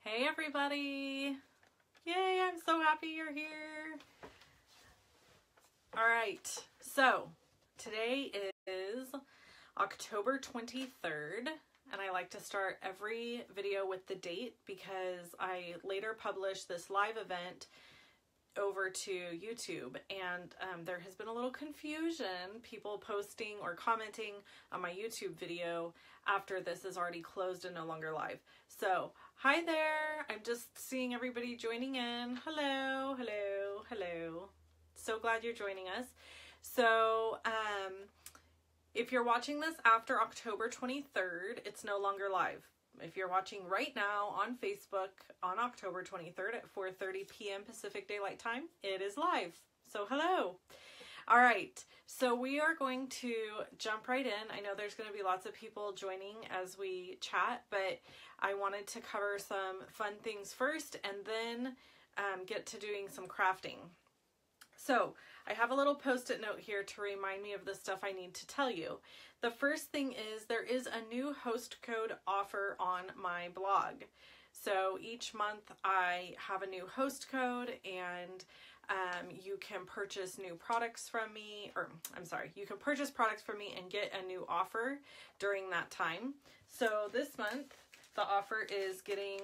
Hey everybody! Yay, I'm so happy you're here. All right, so today is October 23rd, and I like to start every video with the date because I later published this live event over to YouTube, and there has been a little confusion, people posting or commenting on my YouTube video after this is already closed and no longer live. So hi there, I'm just seeing everybody joining in. Hello, hello, hello. So glad you're joining us. So if you're watching this after October 23rd, it's no longer live. If you're watching right now on Facebook on October 23rd at 4:30 p.m. Pacific Daylight Time, it is live. So hello. All right, so we are going to jump right in. I know there's going to be lots of people joining as we chat, but I wanted to cover some fun things first and then get to doing some crafting. So I have a little post-it note here to remind me of the stuff I need to tell you. The first thing is there is a new host code offer on my blog. So each month I have a new host code, and you can purchase new products from me, or I'm sorry, you can purchase products from me and get a new offer during that time. So this month the offer is getting,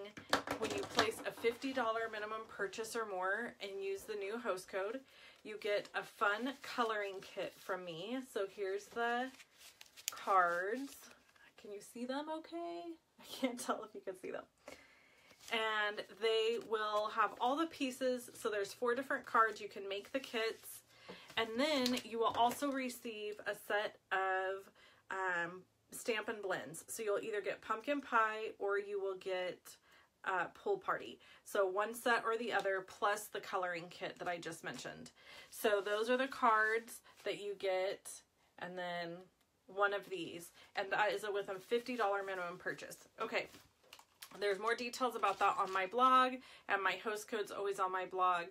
when you place a $50 minimum purchase or more and use the new host code, you get a fun coloring kit from me. So here's the cards. Can you see them okay? I can't tell if you can see them. And they will have all the pieces. So there's 4 different cards. You can make the kits. And then you will also receive a set of Stamp and Blends. So you'll either get pumpkin pie or you will get pool party. So one set or the other, plus the coloring kit that I just mentioned. So those are the cards that you get, and then one of these, and that is with a $50 minimum purchase. Okay, there's more details about that on my blog, and my host code's always on my blog.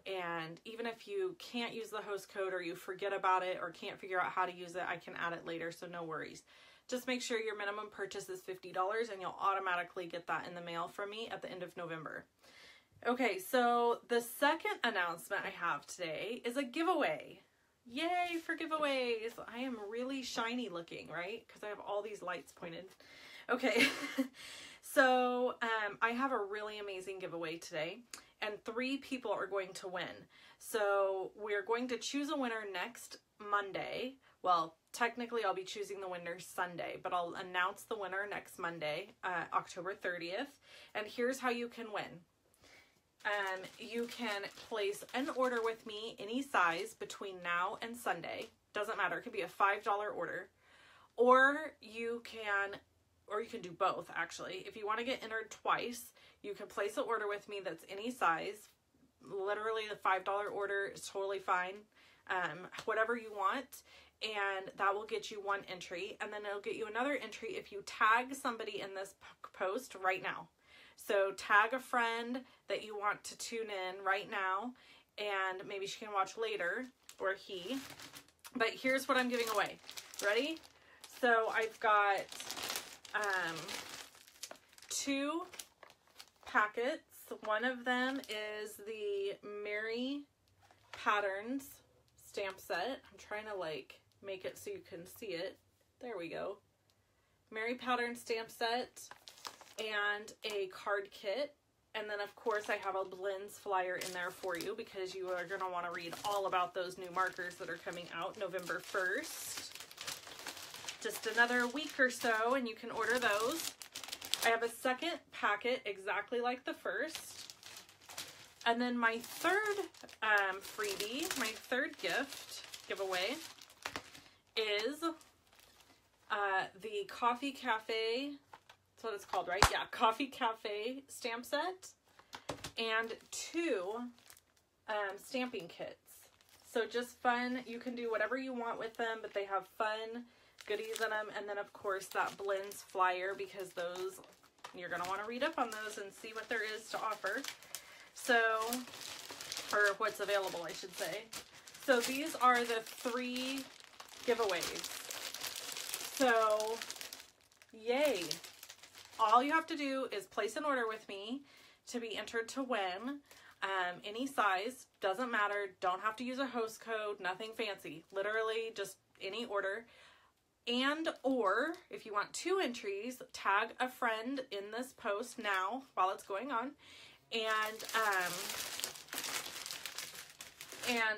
And even if you can't use the host code or you forget about it or can't figure out how to use it, I can add it later, so no worries. Just make sure your minimum purchase is $50 and you'll automatically get that in the mail from me at the end of November. Okay, so the second announcement I have today is a giveaway. Yay for giveaways. I am really shiny looking, right? Because I have all these lights pointed. Okay, so I have a really amazing giveaway today, and 3 people are going to win. So we're going to choose a winner next Monday. Well, technically I'll be choosing the winner Sunday, but I'll announce the winner next Monday, October 30th. And here's how you can win. You can place an order with me, any size, between now and Sunday. Doesn't matter. It could be a $5 order. Or you can do both, actually. If you want to get entered twice, you can place an order with me that's any size. Literally, the $5 order is totally fine. Whatever you want. And that will get you 1 entry, and then it'll get you another entry if you tag somebody in this post right now. So tag a friend that you want to tune in right now, and maybe she can watch later, or he. But here's what I'm giving away. Ready? So I've got 2 packets. One of them is the Mary Patterns stamp set. I'm trying to make it so you can see it. There we go. Mary Pattern stamp set and a card kit. And then of course I have a blends flyer in there for you because you are going to want to read all about those new markers that are coming out November 1st. Just another week or so and you can order those. I have a second packet exactly like the first. And then my third freebie, my third giveaway, is the Coffee Cafe, that's what it's called, right? Yeah, Coffee Cafe stamp set, and 2 stamping kits. So just fun, you can do whatever you want with them, but they have fun goodies in them. And then of course that blends flyer, because those, you're going to want to read up on those and see what there is to offer. So, or what's available, I should say. So these are the 3 giveaways. So, yay. all you have to do is place an order with me to be entered to win. Any size, doesn't matter. Don't have to use a host code, nothing fancy. Literally just any order. And or if you want 2 entries, tag a friend in this post now while it's going on. And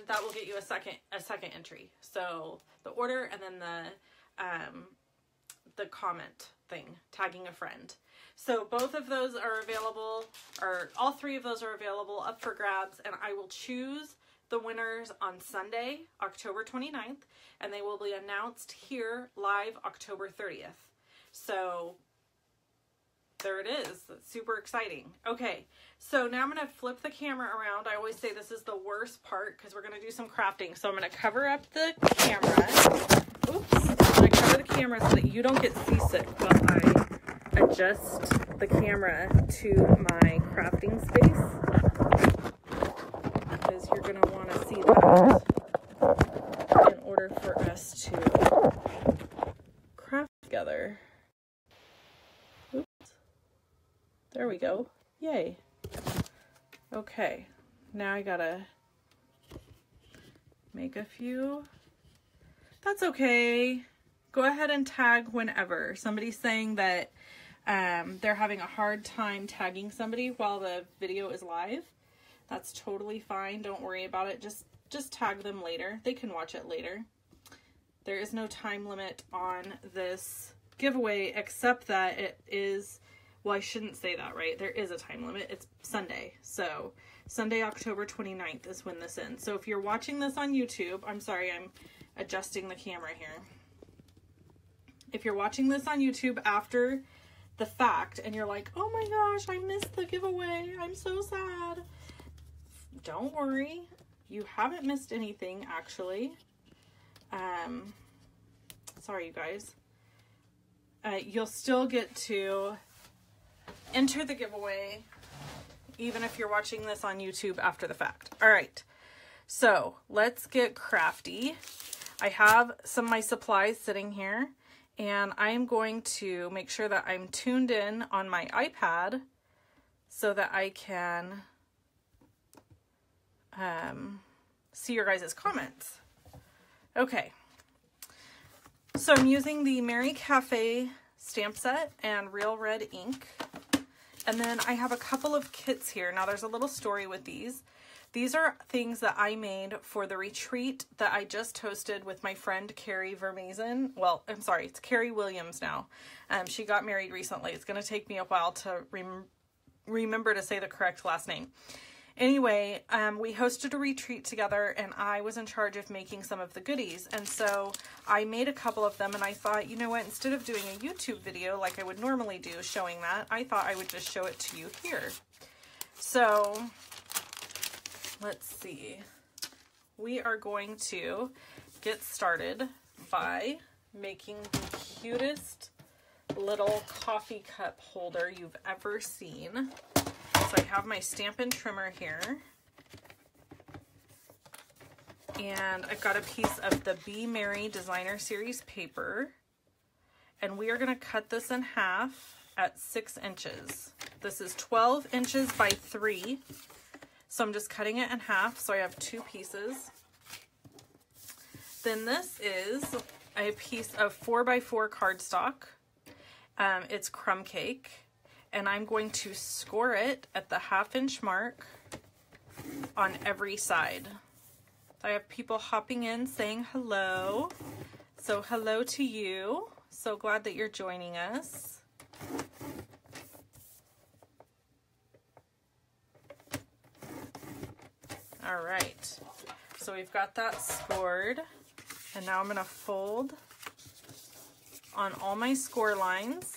that will get you a second entry. So the order and then the comment thing, tagging a friend. So both of those are available, or all 3 of those are available up for grabs, and I will choose the winners on Sunday, October 29th, and they will be announced here live October 30th. So there it is. That's super exciting. Okay, so now I'm going to flip the camera around. I always say this is the worst part because we're going to do some crafting. So I'm going to cover up the camera. Oops. I'm going to cover the camera so that you don't get seasick while I adjust the camera to my crafting space, because you're going to want to see that in order for us to craft together. Oops. There we go. Yay. Okay, now I gotta make a few. That's okay. Go ahead and tag whenever. Somebody's saying that they're having a hard time tagging somebody while the video is live. That's totally fine. Don't worry about it. Just tag them later. They can watch it later. There is no time limit on this giveaway, except that it is, well, I shouldn't say that, right? There is a time limit. It's Sunday. So Sunday, October 29th is when this ends. So if you're watching this on YouTube, I'm sorry, I'm adjusting the camera here. If you're watching this on YouTube after the fact and you're like, oh my gosh, I missed the giveaway, I'm so sad. Don't worry. You haven't missed anything, actually. Sorry, you guys. You'll still get to enter the giveaway even if you're watching this on YouTube after the fact. All right, so let's get crafty. I have some of my supplies sitting here, and I'm going to make sure that I'm tuned in on my iPad so that I can see your guys' comments. Okay, so I'm using the Mary Cafe stamp set and Real Red ink. And then I have a couple of kits here. Now there's a little story with these. These are things that I made for the retreat that I just hosted with my friend Carrie Vermazen. Well, I'm sorry, it's Carrie Williams now. She got married recently. It's going to take me a while to remember to say the correct last name. Anyway, we hosted a retreat together, and I was in charge of making some of the goodies. And so I made a couple of them, and I thought, you know what, instead of doing a YouTube video like I would normally do showing that, I thought I would just show it to you here. So let's see. We are going to get started by making the cutest little coffee cup holder you've ever seen. So I have my Stampin' Trimmer here, and I've got a piece of the Be Merry Designer Series paper, and we are going to cut this in half at 6 inches. This is 12 inches by 3, so I'm just cutting it in half, so I have 2 pieces. Then this is a piece of 4x4 cardstock. It's crumb cake. And I'm going to score it at the 1/2 inch mark on every side. I have people hopping in saying hello. So hello to you. So glad that you're joining us. All right. So we've got that scored. And now I'm going to fold on all my score lines.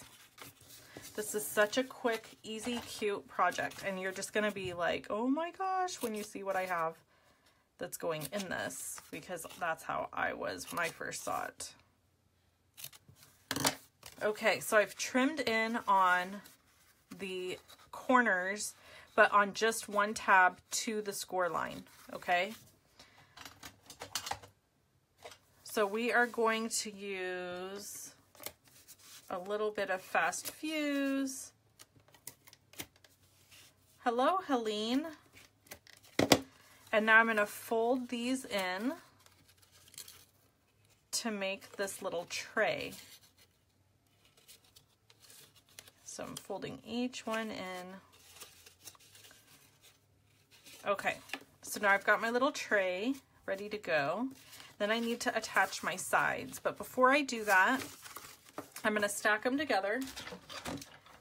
This is such a quick, easy, cute project, and you're just going to be like, oh my gosh, when you see what I have that's going in this, because that's how I was when I first saw it. Okay, so I've trimmed in on the corners, but on just one tab to the score line, okay? So we are going to use a little bit of fast fuse. Hello, Helene. And now I'm going to fold these in to make this little tray. So I'm folding each one in. Okay, so now I've got my little tray ready to go. Then I need to attach my sides. But before I do that, I'm going to stack them together.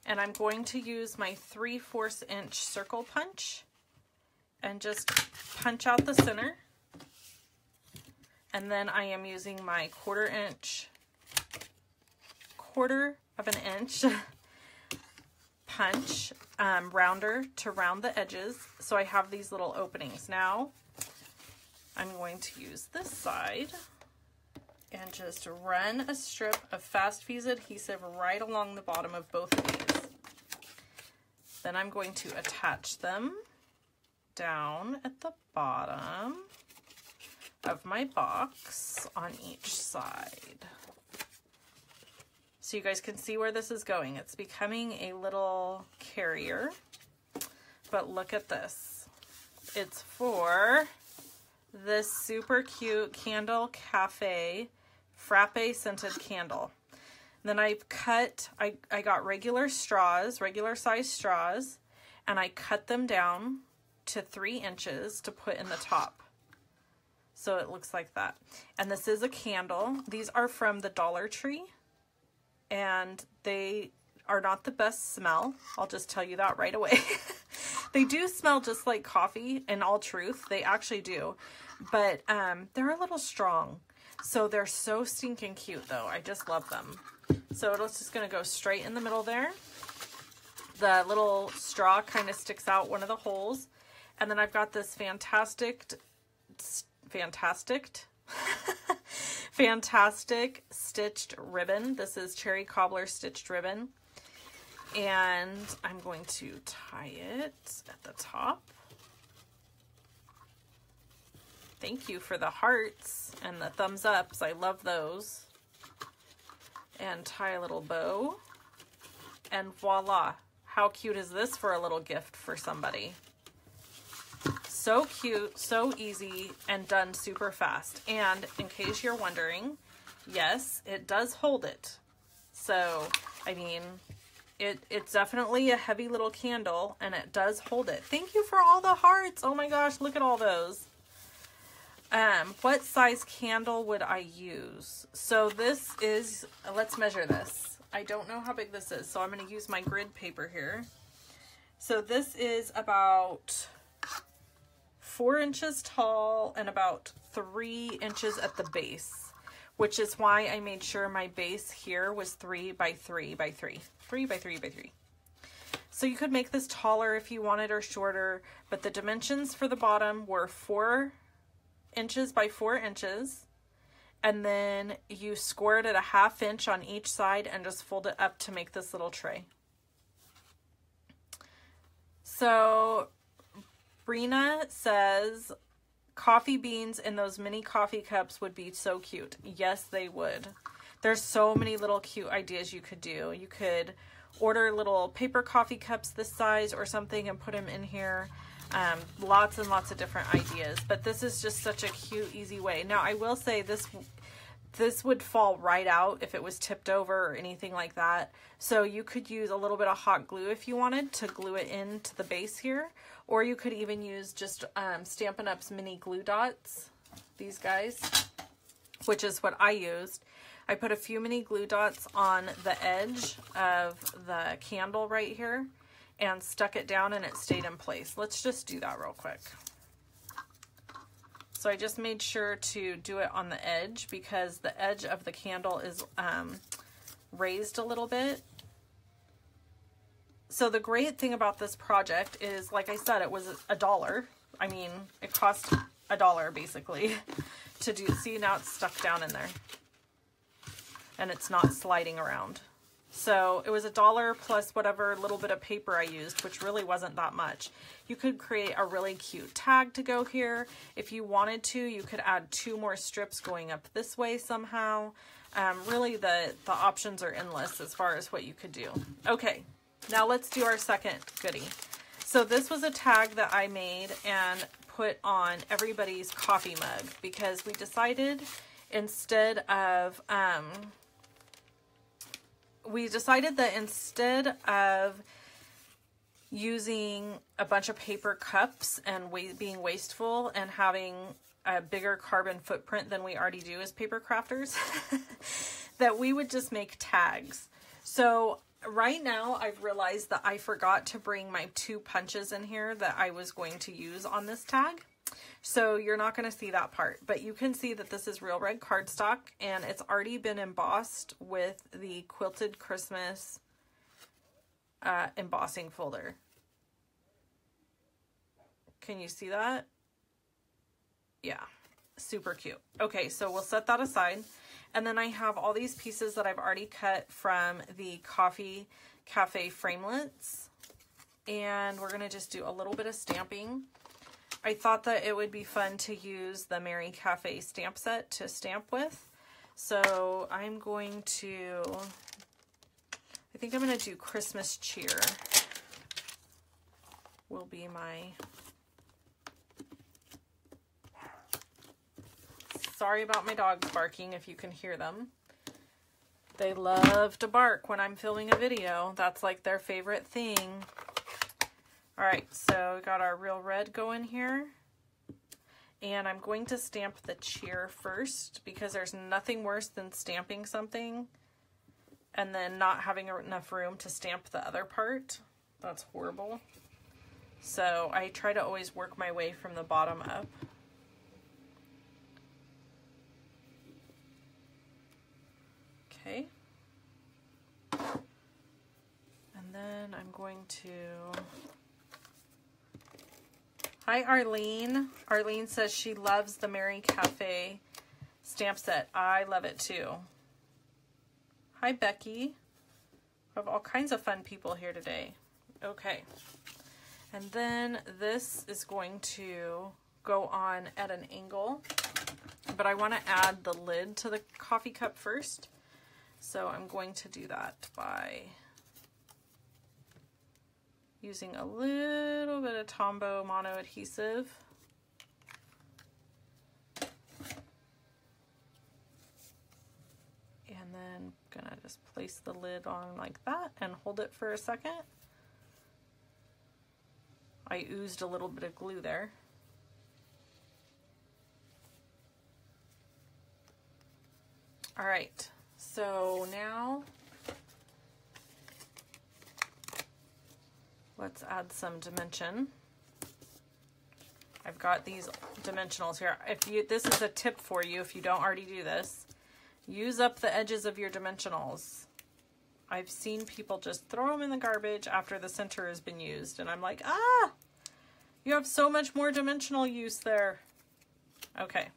And I'm going to use my 3/4 inch circle punch and just punch out the center. And then I am using my 1/4 of an inch punch rounder to round the edges. So I have these little openings. Now I'm going to use this side and just run a strip of fast fuse adhesive right along the bottom of both of these. Then I'm going to attach them down at the bottom of my box on each side. So you guys can see where this is going. It's becoming a little carrier, but look at this. It's for this super cute Candle Cafe frappe scented candle. Then I got regular straws, regular size straws, and I cut them down to 3 inches to put in the top. So it looks like that. And this is a candle. These are from the Dollar Tree, and they are not the best smell. I'll just tell you that right away. They do smell just like coffee, in all truth. They actually do. But they're a little strong. So they're so stinking cute, though. I just love them. So it's just going to go straight in the middle there. The little straw kind of sticks out one of the holes. And then I've got this fantastic stitched ribbon. This is cherry cobbler stitched ribbon. And I'm going to tie it at the top. Thank you for the hearts and the thumbs ups. I love those. And tie a little bow. And voila. How cute is this for a little gift for somebody? So cute, so easy, and done super fast. And in case you're wondering, yes, it does hold it. So, I mean, it's definitely a heavy little candle, and it does hold it. Thank you for all the hearts. Oh my gosh, look at all those. What size candle would I use? So this is, let's measure this. I don't know how big this is, so I'm going to use my grid paper here. So this is about 4 inches tall and about 3 inches at the base, which is why I made sure my base here was 3 by 3 by 3. 3 by 3 by 3. So you could make this taller if you wanted or shorter, but the dimensions for the bottom were 4 inches by 4 inches, and then you scored it a 1/2 inch on each side and just fold it up to make this little tray. So Brina says coffee beans in those mini coffee cups would be so cute. Yes, they would. There's so many little cute ideas you could do. You could order little paper coffee cups this size or something and put them in here. Lots and lots of different ideas, but this is just such a cute, easy way. Now, I will say this would fall right out if it was tipped over or anything like that. So you could use a little bit of hot glue if you wanted to glue it into the base here, or you could even use just Stampin' Up's mini glue dots, these guys, which is what I used. I put a few mini glue dots on the edge of the candle right here and stuck it down, and it stayed in place. Let's just do that real quick. So I just made sure to do it on the edge because the edge of the candle is raised a little bit. So the great thing about this project is, like I said, it was $1. I mean, it cost $1 basically to do. See, now it's stuck down in there and it's not sliding around. So it was $1 plus whatever little bit of paper I used, which really wasn't that much. You could create a really cute tag to go here. If you wanted to, you could add 2 more strips going up this way somehow. Really the options are endless as far as what you could do. Okay, now let's do our second goodie. So this was a tag that I made and put on everybody's coffee mug because we decided instead of using a bunch of paper cups and being wasteful and having a bigger carbon footprint than we already do as paper crafters, that we would just make tags. So right now I've realized that I forgot to bring my 2 punches in here that I was going to use on this tag. So you're not going to see that part, but you can see that this is real red cardstock and it's already been embossed with the Quilted Christmas embossing folder. Can you see that? Yeah, super cute. Okay, so we'll set that aside. And then I have all these pieces that I've already cut from the Coffee Cafe framelits. And we're going to just do a little bit of stamping. I thought that it would be fun to use the Merry Cafe stamp set to stamp with. So I'm going to, I think I'm going to do Christmas Cheer. Will be my, sorry about my dogs barking if you can hear them. They love to bark when I'm filming a video. That's like their favorite thing. All right, so we got our real red going here. And I'm going to stamp the cheer first because there's nothing worse than stamping something and then not having enough room to stamp the other part. That's horrible. So I try to always work my way from the bottom up. Okay. And then I'm going to... Hi, Arlene. Arlene says she loves the Merry Cafe stamp set. I love it too. Hi, Becky. We have all kinds of fun people here today. Okay. And then this is going to go on at an angle, but I want to add the lid to the coffee cup first. So I'm going to do that by using a little bit of Tombow mono adhesive. And then gonna just place the lid on like that and hold it for a second. I oozed a little bit of glue there. All right, so now let's add some dimension. I've got these dimensionals here. This is a tip for you if you don't already do this. Use up the edges of your dimensionals. I've seen people just throw them in the garbage after the center has been used, and I'm like, ah, you have so much more dimensional use there. Okay,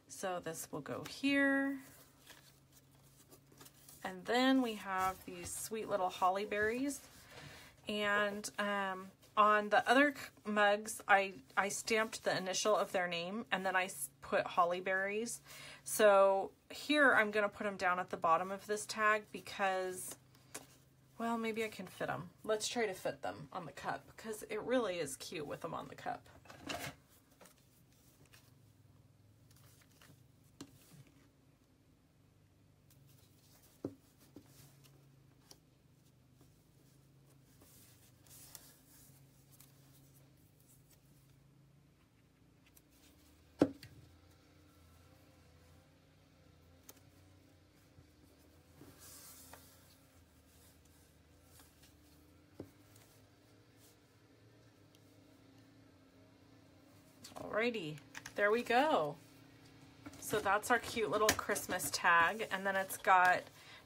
so this will go here. And then we have these sweet little holly berries. And on the other mugs, I stamped the initial of their name, and then I put holly berries. So here I'm going to put them down at the bottom of this tag because, well, maybe I can fit them. Let's try to fit them on the cup because it really is cute with them on the cup. Alrighty, there we go. So that's our cute little Christmas tag, and then it's got,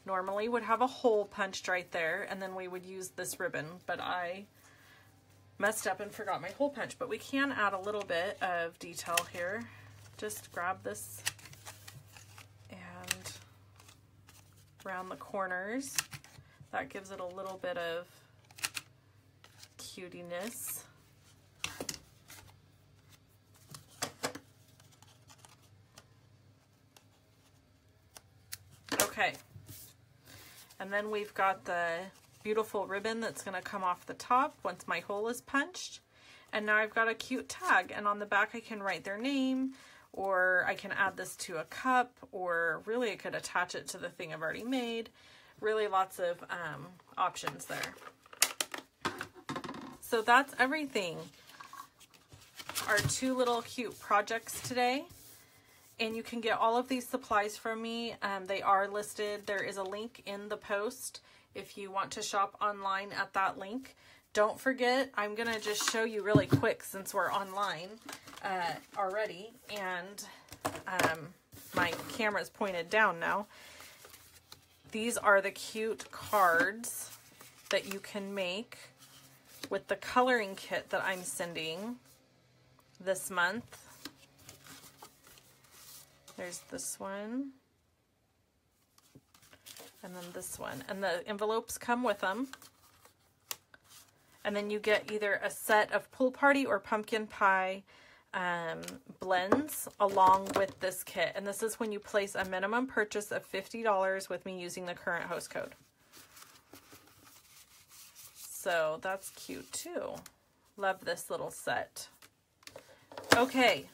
normally would have a hole punched right there, and then we would use this ribbon, but I messed up and forgot my hole punch. But we can add a little bit of detail here. Just grab this and around the corners. That gives it a little bit of cutiness. Okay. And then we've got the beautiful ribbon that's going to come off the top once my hole is punched. And now I've got a cute tag, and on the back I can write their name, or I can add this to a cup, or really I could attach it to the thing I've already made. Really lots of options there. So that's everything. Our 2 little cute projects today. And you can get all of these supplies from me. They are listed. There is a link in the post if you want to shop online at that link. Don't forget, I'm going to just show you really quick since we're online already. And my camera's pointed down now. These are the cute cards that you can make with the coloring kit that I'm sending this month. There's this one, and then this one, and the envelopes come with them. And then you get either a set of pool party or pumpkin pie blends along with this kit. And this is when you place a minimum purchase of $50 with me using the current host code. So that's cute too. Love this little set. Okay.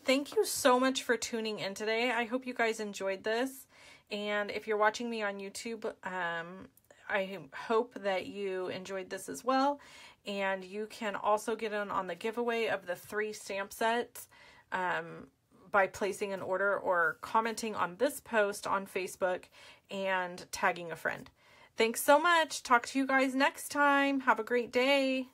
Thank you so much for tuning in today. I hope you guys enjoyed this. And if you're watching me on YouTube, I hope that you enjoyed this as well. And you can also get in on the giveaway of the 3 stamp sets by placing an order or commenting on this post on Facebook and tagging a friend. Thanks so much. Talk to you guys next time. Have a great day.